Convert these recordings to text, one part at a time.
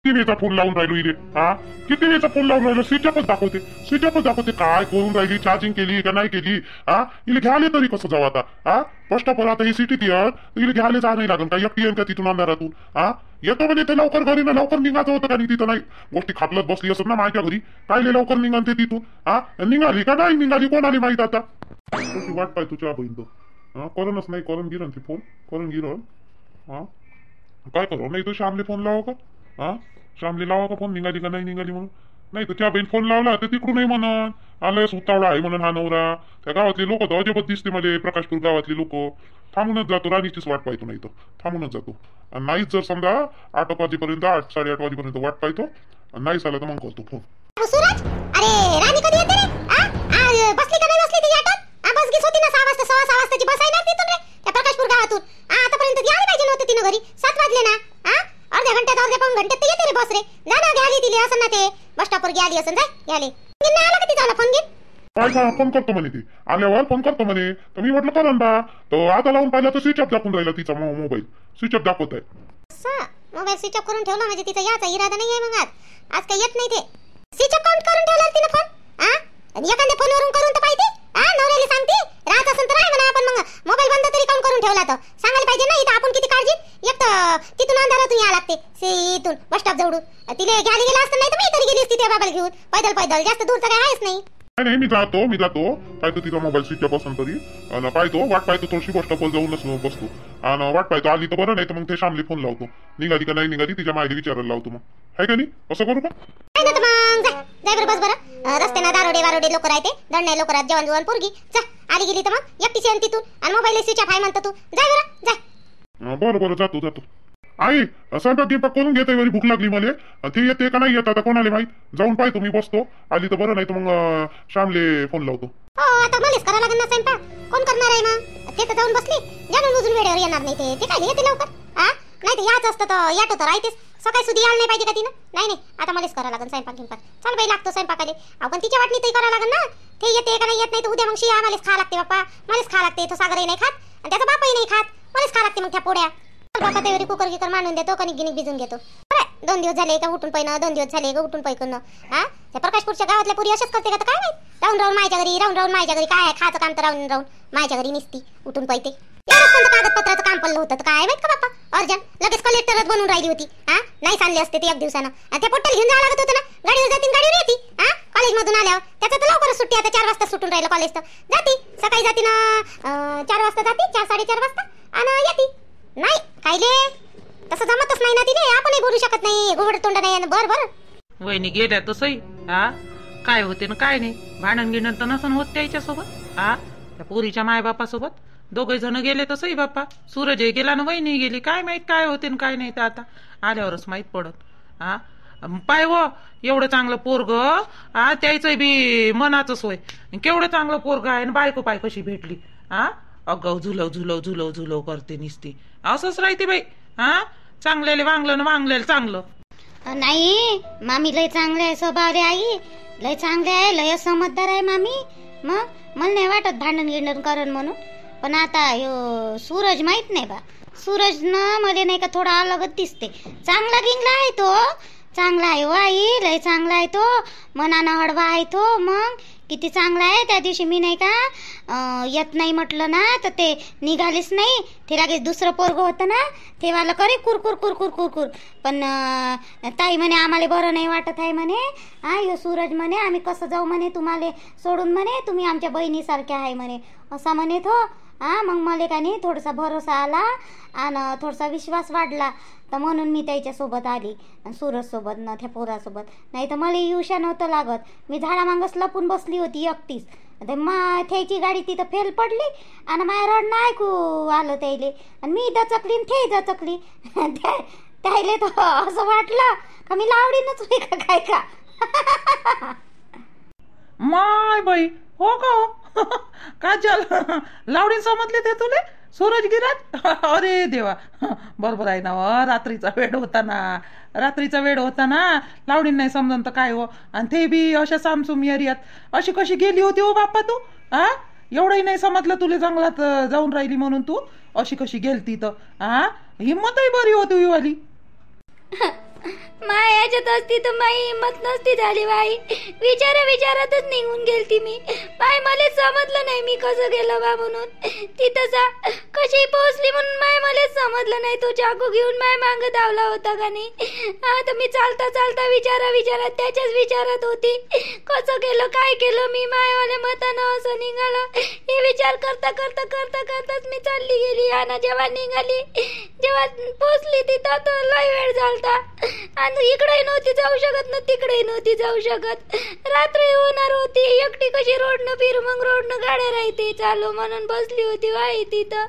किती वेळचा फोन लावून राहिलो इले हा किती वेळचा फोन लावून राहिलो स्विचअपच दाखवते काय करून राहिली चार्जिंग केली का नाही केली हा इले घ्यायला तरी कसं जाऊ आता हा फर्स्ट ऑफ ऑल आता ही सिटीत येत इले घ्यायला जा नाही लागेल का एकटी येईल का तिथून अंधारातून हा येतो म्हणजे ते लवकर घरी ना लवकर निघायचं होतं का नाही तिथं नाही गोष्टी खापलत बसली असत ना माझ्या घरी काय लवकर निघाल ते तिथून हा निघाली का नाही निघाली कोणाला माहित आता कशी वाट पाय तुझ्या बहीण तो हा करूनच नाही करून गिरण ते फोन करून गिरण हा काय करू नाही तो श्यामले फोन लावा का हा श्यामले लावा का फोन निघाली का नाही निघाली म्हणून नाही तर त्या बहीण फोन लावला तर तिकडूनही म्हणून आलंय सुतावडा आहे म्हणून हा नवरा त्या गावातले लोक तर अजिबात दिसते मला प्रकाशपूर गावातले लोक थांबूनच जातो राणीचीच वाट पाहतो नाही तर थांबूनच जातो आणि नाहीच जर समजा 8 वाजेपर्यंत 8 साडेआठ वाजेपर्यंत वाट पाहतो नाही झालं तर मग करतो फोन सूरज अरे राणी कधी येते रे बसली का नाही बसली ती ऑटोत बस गीस होती ना 6 वाजता 6:15 वाजताची बस आहे ना तिथून रे त्या प्रकाशपूर गावातून आतापर्यंत ती आली पाहिजे नव्हतं तिनं घरी 7 वाजले ना अर्ध्या घंट्यात अर्ध्या पाऊण घंट्यात तर येते रे बस रे जा ना घ्याली तिले असं ना ते बस स्टॉपवर गेली असं जाय गेले नाही आला का तिचा फोन घेऊन काय फोन करतो म्हणे ती आल्यावर फोन करतो म्हणे तर मी म्हटलं करून बा तो आता लावून पाहिला तर स्विच ऑफ दाखवून राहिला तिचा मोबाईल स्विच ऑफ दाखवत आहे मोबाईल स्विच ऑफ करून ठेवला म्हणजे तिचा याचा इरादा नाही आहे मग आज काही येत नाही ते स्विच ऑफ काउंट करून ठेवला तिने फोन आणि एखाद्या फोनवरून करून तर पाहिजे नवऱ्याला सांगते राहत असेल तर आहे म्हणा आपण मग मोबाईल बंद तरी काउंट करून ठेवला तर सांगायला पाहिजे ना इथं आपण किती काळजी एक तर तिथून अंधारातून या लागते इथून बस स्टॉप जवळून तिले घ्यायला गेला असतं नाही तर मी तरी गेली असती त्या बाबाला घेऊन पैदल जास्त दूर तर काय आहेच नाही नाही मी जातो पाहतो तिचा मोबाईल स्विच ऑफ असेल तरी आणि पाहतो वाट पाहतो थोडीशी बस स्टॉपवर जाऊनच बसतो आणि वाट पाहतो आली तर बरं नाही तर मग ते श्यामली फोन लावतो निघाली का नाही निघाली तिच्या माहिती विचारायला लावतो मग आहे का नाही असं करू का जाय बरं बस बरं रस्त्यानं दारोडे लोक राहते दंड लोक राहत जेवण पोरगी जा आली गेली तर मग एकटीची आणि तिथून आणि मोबाईल स्विच ऑफ आहे म्हणतो तू जाय बरं जाय बरं जातो आई स्वयंपाक गिंपाक करून घेते वरी भूक लागली मला ती येते का नाही येत आता कोणाला माहित जाऊन पाहतो मी बसतो आली तर बरं नाही तर मग श्यामले फोन लावतो हो आता मलाच करावं लागेल ना स्वयंपाक कोण करणार आहे मग ते तर जाऊन बसली जाणून उजून वेळेवर येणार नाही ते काय येते लवकर नाही तर याच असतं तर याट होतं राहतेच सकाळी सुधी यायला नाही पाहिजे का तिनं नाही आता मलाच करावं लागेल स्वयंपाक गिंपाक चल बाई लागतो स्वयंपाकाले आपण तिच्या वाटणी ते करावं लागेल ना ते येते का नाही येत नाही तर उद्या मग शिया मलाच खा लागते बाप्पा मलाच खा लागते तो सागरही नाही खात आणि त्याचा बापाही नाही खात मलाच खा लागते मग त्या पोड्या बापा त्यावेळी कुकर गिकर मांडून देतो कणिक गिनिक भिजून घेतो 2 दिवस झाले का उठून पैन 2 दिवस झाले का उठून पैकन त्या प्रकाशपूरच्या गावातल्या पुरी अशाच करते का तर काय माहित राहून माझ्या घरी काय खायचं काम तर राहून माझ्या घरी निसती उठून पैते कागदपत्राचं काम पडलं होतं तर काय माहित का बाप्पा अर्जंट लगेच कलेक्टरच बनून राहिली होती नाही सांगले असते ते एक दिवसानं आणि त्या पोट्याला घेऊन जावं लागत होतं ना गाडीवर जातील गाडीवर येते कॉलेज मधून आल्यावर त्याचं तर लवकरच सुट्टी आता 4 वाजता सुटून राहिलं कॉलेज तर जाती सकाळी जाती ना 4 वाजता जाती 4-4:30 वाजता आणि येते नाही कायले तसं जमतच नाही ना तिने आपणही बोलू शकत नाही गोबड तोंड नाही बरं वहिनी गेल्या तसंही काय होते ना काय नाही भांडण गिणण तर नसन होत त्याच्यासोबत त्या पोरीच्या मायबापासोबत 2 जण गेले तसंही बाप्पा सूरज गेला ना वहिनी गेली काय माहित काय होते ना काय नाही तर आता आल्यावरच माहित पडत पाय व एवढं चांगलं पोरग त्याचं बी मनाचंच होय केवढं चांगलं पोरग आहे ना बायको पाय कशी भेटली अगाऊ झुलव करते निसती असंच राहते बाई चांगल्याला वांगलं ना वांगल्याला चांगलं नाही मामी लय चांगले आहे स्वभाव रे आई लय चांगले आहे लय समजदार आहे मामी मग मला नाही वाटत भांडण गिंडण करण म्हणून पण आता सूरज माहित नाही बा सूरज ना मध्ये नाही का थोडा अलगच दिसते चांगला गिंगला आहे तो चांगला आहे आई लय चांगला आहे तो मनानं हळवा आहे तो मग किती चांगला आहे त्या दिवशी मी नाही का येत नाही म्हटलं ना तर ते निघालेच नाही ते लगेच दुसरं पोरग होतं ना ते वाला करे कुरकुर पण ताई म्हणे आम्हाला बरं नाही वाटत आहे म्हणे यो सूरज म्हणे आम्ही कसं जाऊ म्हणे तुम्हाला सोडून म्हणे तुम्ही आमच्या बहिणीसारख्या आहे म्हणे असा म्हणे तो मग मला का नाही थोडासा भरोसा आला आणि थोडासा विश्वास वाढला तर म्हणून मी त्याच्यासोबत आली सूरज सोबत ना त्या पोरासोबत नाही तर मला येऊशा नव्हतं लागत मी झाडामागच लपून बसली होती एकटीच ते त्याची गाडी तिथं फेल पडली आणि माझ्या रडणं ऐकू आलं त्याले आणि मी दचकली ते दचकली त्याले तर असं वाटलं का मी लावडीनच होई का काय का माय बाई हो का काजल लावडी समजले ते तुले सूरज गिराज अरे देवा बरोबर आहे ना रात्रीचा वेळ होता ना लावडी नाही समजून तर काय हो आणि ते बी अशा सामसुम एरियात अशी कशी गेली होती हो बाप्पा तू एवढंही नाही समजलं तुला जंगलात जाऊन राहिली म्हणून तू अशी कशी गेलती तर हिम्मतही बरी होती वाली माय याच्यात असती तर माई हिंमत नसती झाली बाई. विचारातच निघून गेलती मी. बाय मला समजलं नाही मी कसं गेलो बा म्हणून. तिथं कशी पोहोचली म्हणून माय मला समजलं नाही. तो चाकू घेऊन माय मांग धावला होता का नाही. आता मी चालता चालता विचारात त्याच्याच विचारात होती. कसं केलं काय केलं मी मायवाल्या मतानं असं निघालं. हे विचार करताच मी चालली गेली. आणि जेव्हा निघाली जेव्हा पोचली तिथं तर लय वेळ झालता. आणि इकडे नव्हती जाऊ शकत ना तिकडे नव्हती जाऊ शकत. रात्री होणार होती. एकटी कशी रोडनं फिरू मग रोडनं गाड्या राहते चालू म्हणून बसली होती बाई तिथं.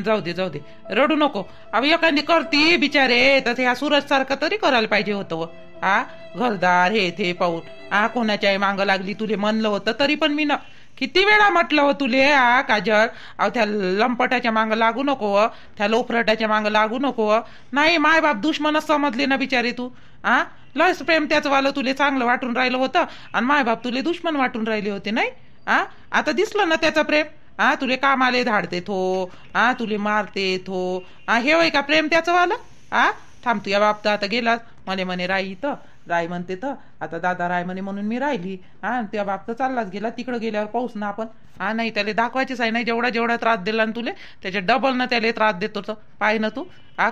जाऊ दे रडू नको. अहो एखादी करती बिचारे तर ह्या सूरज सारखं तरी करायला पाहिजे होतं. घरदार हे ते पाहून कोणाच्याही मांग लागली. तुले म्हणलं होतं तरी पण मी ना किती वेळा म्हटलं हो तुले काजल. अहो त्या लंपटाच्या मांग लागू नको. त्या लोफरटाच्या मांग लागू नको. नाही माय बाप दुश्मनच समजले ना बिचारे तू. लस प्रेम त्याचं वालं तुले चांगलं वाटून राहिलं होतं आणि माय बाप तुले दुश्मन वाटून राहिले होते नाही. आता दिसलं ना त्याचं प्रेम. तुले कामाले धाडते थो. तुले मारते थो. हे होय का प्रेम त्याचं वालं. थांब तू या बाप आता गेला म्हणे राई इथं. राय म्हणते तर आता दादा राय म्हणे म्हणून मी राहिली. त्या बाप तर चाललाच गेला. तिकडं गेल्यावर पाऊस ना आपण. नाही त्याला दाखवायचीच आहे नाही. जेवढा त्रास दिला ना तुले त्याच्या डबल ना त्याला त्रास देतो. पाय ना तू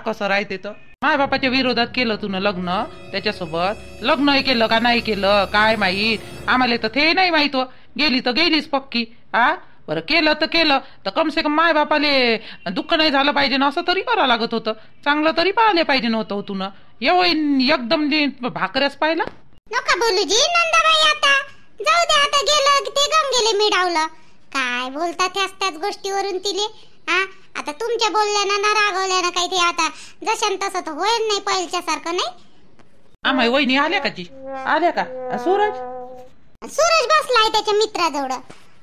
कसं राहते तर. माय बापाच्या विरोधात केलं तू ना लग्न त्याच्यासोबत. लग्न केलं का नाही केलं काय माहीत आम्हाला तर ते नाही माहित. गेली तर गेलीच पक्की. बरं केलं तर कम से कम माय बापाले दुःख नाही झालं पाहिजे ना. असं तरी करावं लागत होतं. चांगलं तरी पाहिले पाहिजे नव्हतं तू ना. एकदम भाकऱ्याच पाहिला. नका बोलू जी नंदाबाई. आता जाऊ दे. आता गेलं ते गम गेले मिडावलं. काय बोलतात त्याच गोष्टीवरून तिले. आता तुमच्या बोलल्यानं ना रागवल्यानं काही ते आता जशान तसं तर होईल नाही पहिल्याच्या सारखं नाही. आम्ही वहिनी आल्या का सूरज बसलाय त्याच्या मित्राजवळ.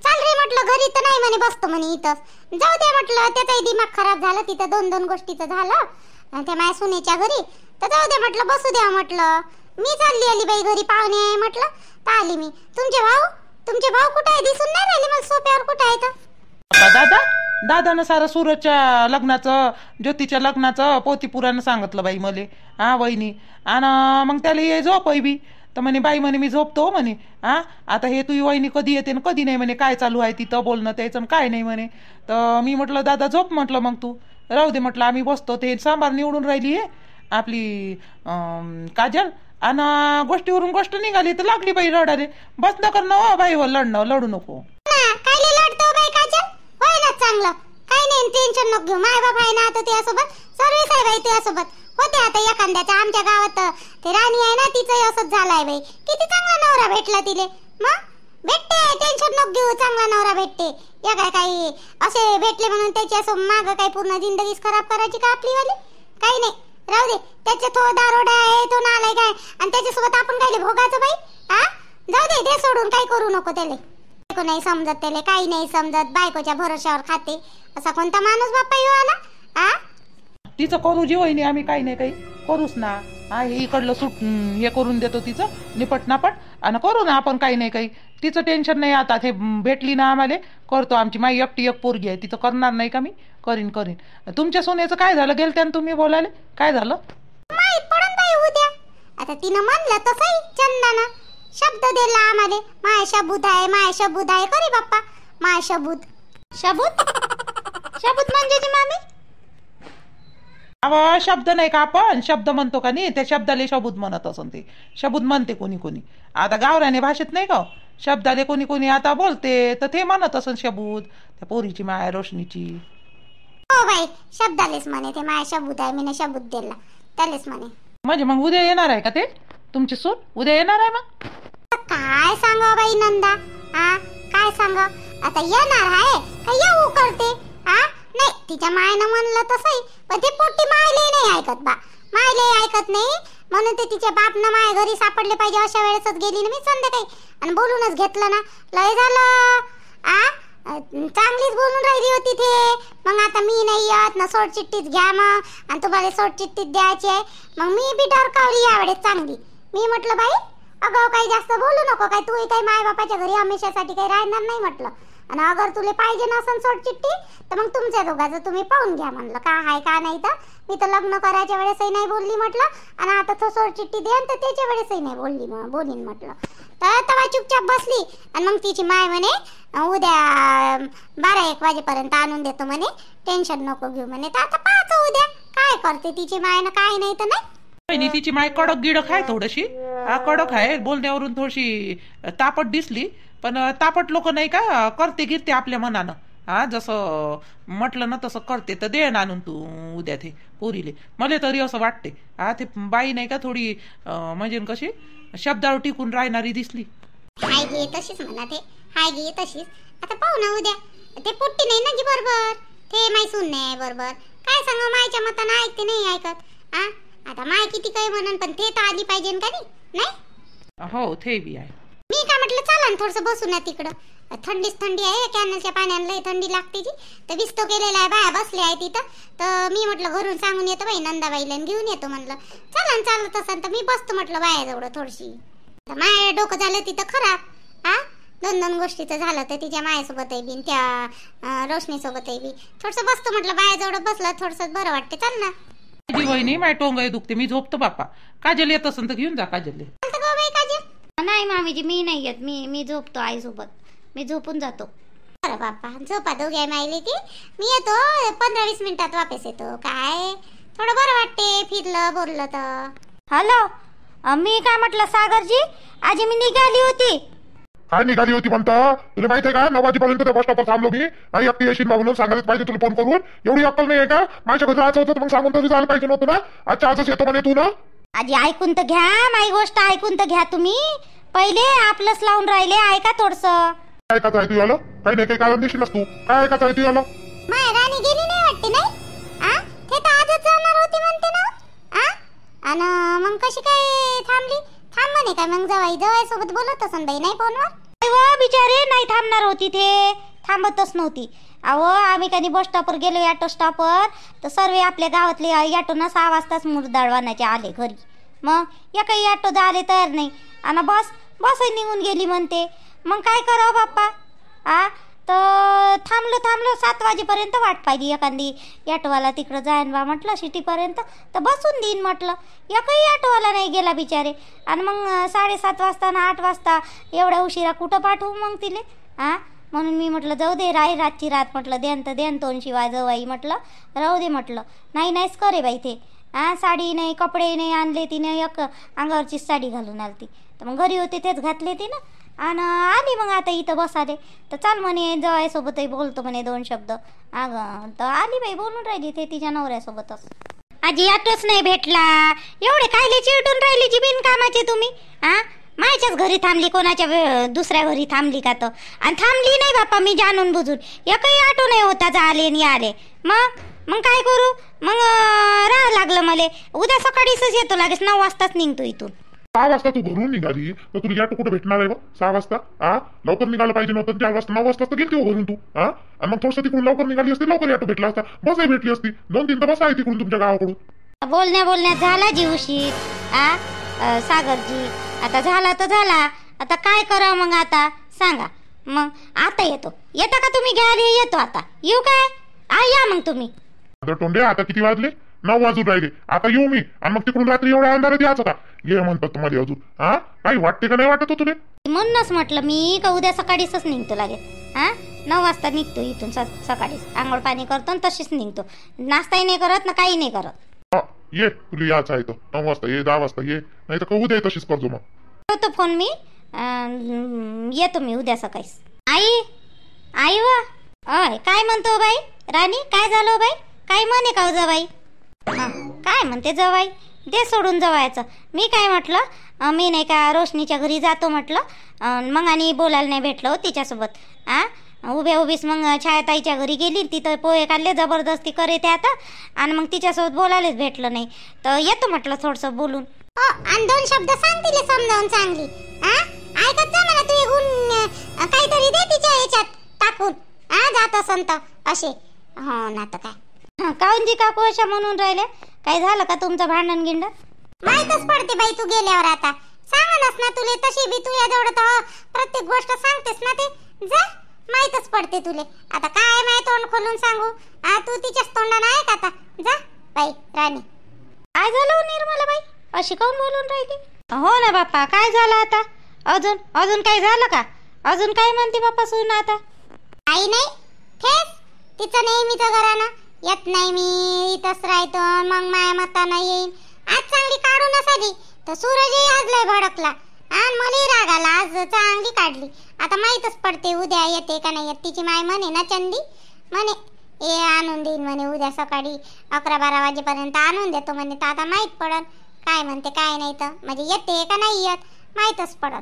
चाल रे म्हटलं घरी तर नाही म्हणे बसतो म्हणे इथं. जाऊ दे म्हटलं त्याचाही दिमाग खराब झाला. तिथं दोन गोष्टीचं झालं त्या माझ्या सुनेच्या घरी. तर जाऊ दे म्हटलं बसू द्या म्हटलं. मी चालली आली बाई घरी पाहुणे आहे म्हटलं तर आली मी. तुमचे भाऊ कुठे आहे दिसून नाही राहिले मला सोप्यावर. कुठे आहे तर दादानं सारं सूरजच्या लग्नाचं ज्योतीच्या लग्नाचं पोतीपुरानं सांगितलं बाई मले. वहिनी आणि मग त्याला ये झोप बी तर म्हणे बाई म्हणे मी झोपतो म्हणे. आता हे तुझी वहिनी कधी येते ना कधी नाही म्हणे. काय चालू आहे तिथं बोलणं त्याचं काय नाही म्हणे. तर मी म्हटलं दादा झोप म्हटलं मग तू राहू दे म्हटलं आम्ही बसतो. ते सांबार निवडून राहिली आहे आपली काजल आणि गोष्टीवरून गोष्ट निघाली तर लागली बाई रडाले. बस न करणं हो बाई हो लढू नको. चांगलं काही नाही टेन्शन नको घेऊ. माय बाप आहे ना आता त्यासोबत सर्विस आहे बाई त्यासोबत होते. आता एखाद्याच्या आमच्या गावात ते राणी आहे ना तिचंही असंच झालंय बाई. किती चांगला नवरा भेटला तिले. मग भेटते टेन्शन नको घेऊ. चांगला नवरा भेटते. या काय काही असे भेटले म्हणून त्याच्या माग काही पूर्ण जिंदगीच खराब करायची का आपली वाली. काही नाही राहू दे. त्याच्या तो दारोडा आहे तो नालाय काय आणि त्याच्यासोबत आपण काय भोगाचं बाई. जाऊ दे सोडून काही करू नको. त्याला नाही समजत त्याला काही नाही समजत. बायकोच्या भरोश्यावर खाते असा कोणता माणूस बाप्पा येऊ आला. तिचं करू जी वहिनी आम्ही काही नाही काही करूच ना. हे इकडलं सूट हे करून देतो तिचं निपटनापट आणि करू ना आपण काही नाही काही. तिचं टेन्शन नाही. आता ते भेटली ना आम्हाला करतो. आमची माई एकटी एक पोरगी आहे तिचं करणार नाही का मी. करीन. तुमच्या सोन्याचं काय झालं गेलत्या तुम्ही बोलायला काय झालं माहित पडून बाई उद्या. आता तिनं म्हणलं तसंही चंदाना शब्द दिला आम्हाला. माय शबूत आहे करी बाप्पा. माय शबूत म्हणजे जी मामी शब्द नाही का आपण शब्द म्हणतो का नाही. त्या शब्दाले शबूत म्हणत असन. ते शबूत म्हणते कोणी आता गावराने भाषेत नाही का शब्दाले कोणी आता बोलते तर ते म्हणत असन शबूत. त्या पोरीची माया रोशनीची हो बाई शब्दालेच म्हणे ते. माय शबूत आहे मी शबूत दिला त्यालेच म्हणे. म्हणजे मग उद्या येणार आहे का ते तुमची सून उद्या येणार आहे. मग काय सांगा बाई नंदा. काय सांगा आता येणार आहे का येऊ करते. नाही तिच्या मायनं म्हणलं तसंही पण ते पोटी मायले नाही ऐकत बा. मायले ऐकत नाही म्हणून ते तिच्या बापनं माय घरी सापडले पाहिजे अशा वेळेसच गेली ना मी संध्याकाळी आणि बोलूनच घेतलं ना. लय झालं. चांगलीच बोलून राहिली होती ते. मग आता मी नाही येत ना सोड चिठ्ठीच घ्या मग आणि तुम्हाला सोड चिठ्ठीच द्यायची आहे. मग मी बी डरकावली यावेळेस चांगली. मी म्हटलं बाई अगं काही जास्त बोलू नको. काय तू काही माय बापाच्या घरी हमेशासाठी काही राहणार नाही म्हटलं. आणि अगर तुले पाहिजे नसन सोड चिठ्ठी तर मग तुमच्या दोघांचं तुम्ही पाहून घ्या म्हणलं का आहे का नाही. तर मी तर लग्न करायच्या वेळेसही नाही बोलली म्हटलं आणि आता तो सोड चिठ्ठी देन तर त्याच्या वेळेसही नाही बोलीन म्हटलं. तर तेव्हा चुपचाप बसली आणि मग तिची माय म्हणे उद्या 12-1 वाजेपर्यंत आणून देतो म्हणे, टेन्शन नको घेऊ म्हणे. तर आता पाहतो उद्या काय करते तिची माय ना काय नाही तर नाही. वहिनी तिची माय कडक गिडक आहे थोडीशी, कडक आहे, बोलण्यावरून थोडीशी तापट दिसली, पण तापट लोक नाही का करते गिरते आपल्या मनानं. जसं म्हटलं ना तसं करते. तर दे आणून तू उद्या ते पोरीले. मला तरी असं वाटते ते बाई नाही का थोडी म्हणजे कशी शब्दावर टिकून राहणारी दिसली. हाय गे तशीच म्हणा ते, हाय गे तशीच. आता पाहू ना उद्या. ते पोट्टी नाही ना जी बरोबर, ते माय सून नाही बरोबर. काय सांगा मायच्या मतानं ऐकते नाही ऐकत. आता माय किती काही म्हणन पण ते तर आली पाहिजे का नाही. हो ते बी आहे. मी काय म्हटलं चला ना थोडस बसू ना तिकडं, थंडीच थंडी आहे, कॅनलच्या पाण्याला लय थंडी लागते जी. तर विस्तो केलेला आहे, बाया बसले आहे तिथं. तर मी म्हटलं घरून सांगून येतो बाई नंदाबाईला घेऊन येतो म्हणलं. चला ना चालत असेल तर मी बसतो म्हटलं बायाजवळ थोडीशी. तर माय डोकं झालं तिथं खराब. 2 गोष्टीचं झालं तर तिच्या मायासोबतही बी त्या रोशनीसोबतही बी थोडस बसतो म्हटलं बायाजवळ. बसलं थोडस बरं वाटते. चल ना वहिनी माय टोंगही दुखते, मी झोपतो बाप्पा. काजल येत असेल तर घेऊन जा काजलले. नाही मामीजी मी नाही येत, मी झोपतो आईसोबत, मी झोपून जातो. अरे बाप्पा झोपा दोघे मायले की मी येतो 15-20 मिनिटात वापस येतो. काय थोडं बरं वाटते फिरलं बोललं तर. हॅलो मी काय म्हटलं सागरजी, आज मी निघाली होती. काय निघाली होती म्हणता? तुला माहिती आहे का 9 वाजेपर्यंत त्या बस स्टॉपवर थांबलो मी. नाही एकटी येशील म्हणून सांगायला पाहिजे तुला फोन करून. एवढी अक्कल नाही आहे का? माझ्या घरी जायचं होतं मग सांगून तरी जायला पाहिजे नव्हतं ना. आजच्या आजच येतो म्हणे तू ना. आजी ऐकून तर घ्या, माझी गोष्ट ऐकून तर घ्या तुम्ही. पहिले आपलंच लावून राहिले, ऐका थोडस. काय ऐकायचं आहे तू याला? काही नाही काही कारण देशीलच तू. काय ऐकायचं आहे तू याला? माय राणी गेली नाही वाटते नाही. ते तर आजच जाणार होती म्हणते ना. आणि मग कशी काय थांबली? थांब म्हणे काय मग जवाई सोबत बोलत असन बाई नाही फोनवर. बिचारे नाही थांबणार होती, ते थांबतच नव्हती. अहो आम्ही कधी बस स्टॉपवर गेलो ऑटो स्टॉपवर तर सर्व आपल्या गावातले ऑटो ना 6 वाजताच मुरदाळवानाचे आले घरी. मग या काही ऑटो झाले तयार नाही आणि बसही निघून गेली म्हणते. मग काय करावं बाप्पा. तर थांबलो 7 वाजेपर्यंत वाट पाहिली एखादी ऑटोवाला तिकडं जाईन बा म्हटलं सिटीपर्यंत तर बसून देईन म्हटलं. एकही ऑटोवाला नाही गेला बिचारे. आणि मग 7:30 वाजता ना 8 वाजता एवढ्या उशिरा कुठं पाठवू मग तिले. म्हणून मी म्हटलं जाऊ दे रातची रात म्हटलं देन तर देन तोंड शिवाय जवाई म्हटलं राहू दे म्हटलं. नाहीच करे बाई ते. साडी नाही कपडे नाही आणले तिने, एक अंगावरची साडी घालून आली ती. तर मग घरी होते तेच घातले तिनं आणि आली मग आता इथं बसाले. तर चाल म्हणे जवाईसोबतही बोलतो म्हणे 2 शब्द. तर आली बाई बोलून राहिली ते तिच्या नवऱ्यासोबतच. आजी ऑटोच नाही भेटला. एवढे कायले चिरडून राहिली जी बिनकामाचे तुम्ही. माझ्याच घरी थांबली, कोणाच्या दुसऱ्या घरी थांबली का? तर आणि थांबली नाही बाप्पा मी जाणून बुजून. एकही ऑटो नाही होता आले आणि आले. मग काय करू? मग राहावं लागलं मला. उद्या सकाळीच येतो, लागेच 9 वाजताच निघतो इथून. 6 वाजता तू घरून निघाली तर तुला ऑटो कुठे भेटणार आहे? 6 वाजता लवकर निघायला पाहिजे नव्हतं. 4 वाजता 9 वाजता तर गेली हो घरून तू. आणि मग थोडंसं तिकडून लवकर निघाली असती, लवकर ऑटो भेटला असता, बसही भेटली असती. 2-3 तर बस आहे तिकडून तुमच्या गावाकडून. बोलण्यात झाला जीवशी सागरजी. आता झाला तर झाला, आता काय करा मग आता सांगा. मग आता येता का तुम्ही घ्यायला? येतो आता. येऊ काय? या मग तुम्ही. तोंडे आता किती वाजले? 9 वाजून राहिले. आता येऊ मी आणि मग तिकडून रात्री एवढ्या अंधारात यायचं का? ये म्हणतात तुम्हाला अजून. काही वाटते का नाही वाटत हो तुला? म्हणूनच म्हटलं मी का उद्या सकाळीच निघतो लागेल. 9 वाजता निघतो इथून सकाळीच. आंघोळ पाणी करतो आणि तशीच निघतो. नाश्ताही नाही करत ना काही नाही करत. ये तुला यायचं आहे तर 9 वाजता ये, 10 वाजता ये, नाही तर उद्या तशीच करतो. मग ठेवतो फोन मी. येतो मी उद्या सकाळी. आई व काय म्हणतो बाई राणी? काय झालं बाई? काय म्हणे का जवाई? काय म्हणते जवाई? दे सोडून जवायचं. मी काय म्हटलं, मी नाही का रोशनीच्या घरी जातो म्हटलं. मग आणि बोलायला नाही भेटलं हो तिच्यासोबत. उभीच मग छायाताईच्या घरी गेली, तिथं पोहे खाल्ले जबरदस्ती करे ते आता. आणि मग तिच्यासोबत बोलायलाच भेटलं नाही. तर येतो म्हटलं थोडंसं बोलून. आणि 2 शब्द सांग तिला समजावून चांगली. ऐकत जा म्हणा तू गुण काहीतरी दे तिच्या याच्यात टाकून. जात असन तर असे. हो ना तर काय काऊनजी काकू अशा म्हणून राहिले? काय झालं का तुमचं भांडण गिंड? माहीतच पडते बाई तू गेल्यावर. आता सांगणच ना तुले तशी बी तुझ्या जवळ तर प्रत्येक गोष्ट सांगतेस ना ते. जा माहीतच पडते तुले. आता काय माय तोंड खोलून सांगू? तू तिच्याच तोंडानं आहे का आता? जा बाई राणी. काय झालं निर्मला बाई, अशी काऊन बोलून राहिली? हो ना बाप्पा, काय झालं आता? अजून अजून काय झालं का? अजून काय म्हणते बाप्पा सून आता? काही नाही, तेच तिचं नेहमीचं घरानं येत नाही, मी इथंच राहतो, मग माया मतानं येईन. आज चांगली काढून असाली तर सूरजही आज लय भडकला आणि मलाही राग आला. आज चांगली काढली. आता माहीतच पडते उद्या येते का नाही येत. तिची माय म्हणे ना चंदी, म्हणे हे आणून देईन म्हणे उद्या सकाळी 11-12 वाजेपर्यंत आणून देतो म्हणे. तर आता माहीत पडल काय म्हणते काय नाही, तर म्हणजे येते का नाही येत माहीतच पडल.